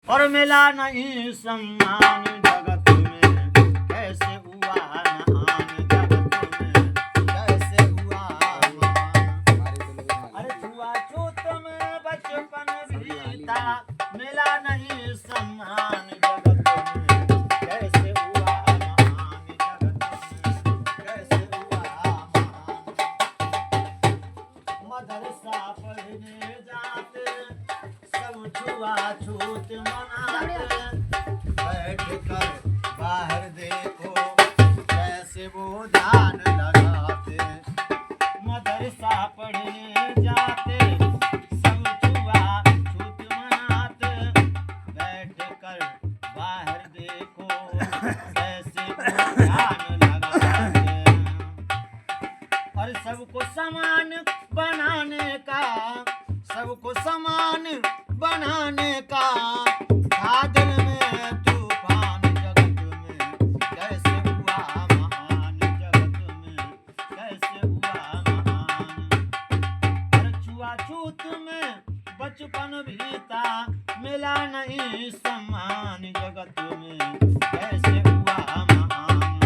और मिला नहीं सम्मान जगत में, कैसे हुआ महान जगत में, कैसे हुआ महान। अरे छुआछूत में बचपन बीता, मिला नहीं सम्मान जगत में, कैसे हुआ महान जगत में, कैसे हुआ महान। मदरसा पढ़ने जाते सब छुआछूत मनाते, बैठ कर बाहर देखो कैसे वो ध्यान लगाते। मदरसा पढ़ने जाते सब छुआछूत मनाते, बैठ कर बाहर देखो कैसे वो ध्यान लगाते। और सबको समान बनाने का, सबको समान बनाने का था दिल में तूफान जगत में, कैसे हुआ महान जगत में, कैसे हुआ महान। और छुआछूत में बचपन बीता, मिला नहीं सम्मान जगत में, कैसे हुआ महान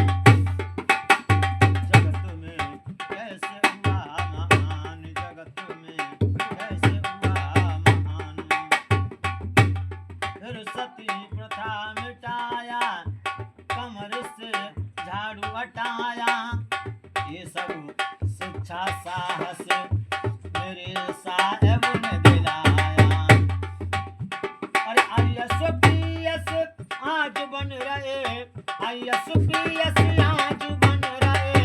जगत में, कैसे हुआ महान जगत में, कैसे हुआ महान। फिर सती प्रथा मिटाया, कमर से झाड़ू हटाया, ये सब शिक्षा साहस मेरे साहेब ने दिलाया। अरे IAS आज बन रहे, IAS आज बन रहे,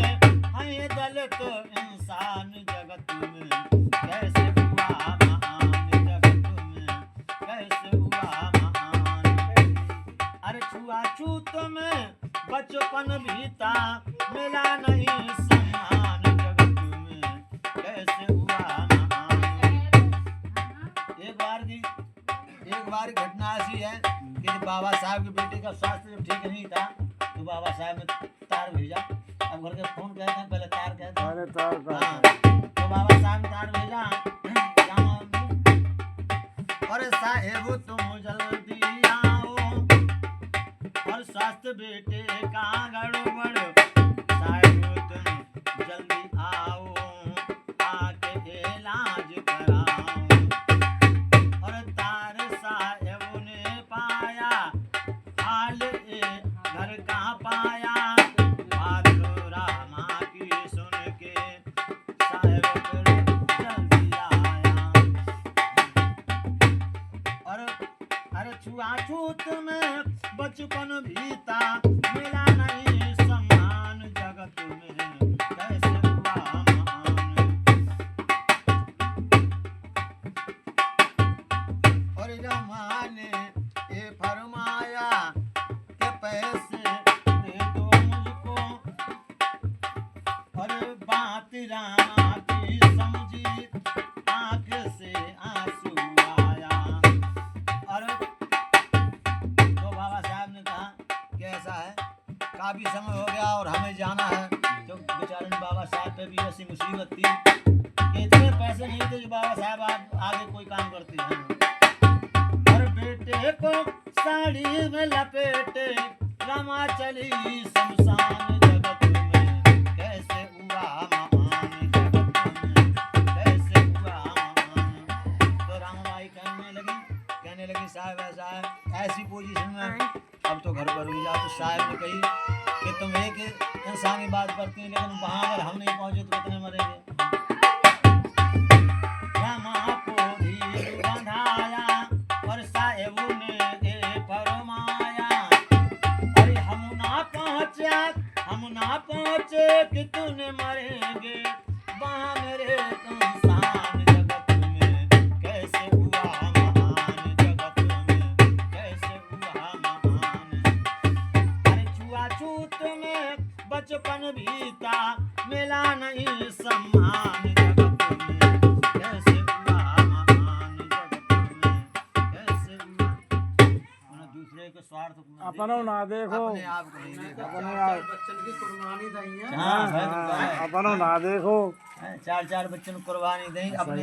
हैं दलित इंसान जगत में, कैसे हुआ महान जगत में, कैसे हुआ महान। अरे छुआछूत में बचपन बीता, मिला नहीं सम्मान जगत में, कैसे हुआ महान। एक बार घटना ऐसी है कि जब बाबा साहब के बेटे का स्वास्थ्य जब ठीक नहीं था, तो बाबा साहब ने तार भेजा। अब घर के फोन कहते हैं, पहले तार कहते हैं। अरे तार हाँ, तो बाबा साहब ने तार भेजा, और साहेब तुम जल्दी आओ, और स्वास्थ्य बेटे का गड़बड़, साहेब तुम जल्दी आओ, आके इलाज कराओ। और तार साहेब ने पाया, हाल घर का पाया, बात रामा की सुन के साहेब फिर जल्दी आया। और अरे छुआछूत में बचपन बीता, मिला नहीं सम्मान जगत में, कैसे हुआ महान। और रामाने ये फरमाया कि पैसे दे दो मुझको, और बात रामा की समझी, आंख से आंसू आया। और तो बाबा साहब ने कहा कि ऐसा है, काफी समय हो गया और हमें जाना है। तो बेचारे बाबा साहब पे भी ऐसी मुसीबत थी कि इतने पैसे नहीं थे जो बाबा साहब आगे कोई काम करते हैं। और बेटे को साड़ी में लपेटे, रमा चली शमशान जगत में, कैसे हुआ महान जगत में, कैसे हुआ महान। तो रामाबाई कहने लगी साहब ऐसा है, ऐसी पोजीशन में अब तो घर पर हुई जा। तो साहब ने कही कि तुम एक इंसानी बात करती हैं, लेकिन वहां अगर हम नहीं पहुंचे तो कितने मरेंगे। रामा को धीर बंधाया, और साहेब ने ये फरमाया, अरे हम ना पहुंचे कि तूने मरेंगे, वहां मेरे इंसान जगत में, कैसे हुआ महान जगत में, कैसे हुआ महान। अरे छुआछूत में बचपन बीता, मिला नहीं सम्मान जगत में, कैसे हुआ महान जगत में, कैसे हुआ। दूसरे के स्वार्थ अपनो ना देखो, अपने आप को नहीं देखो। अपने आप बच्चन की कुर्बानी दी है। हाँ, अपनो ना देखो। 4 बच्चों को कुर्बानी दें अपने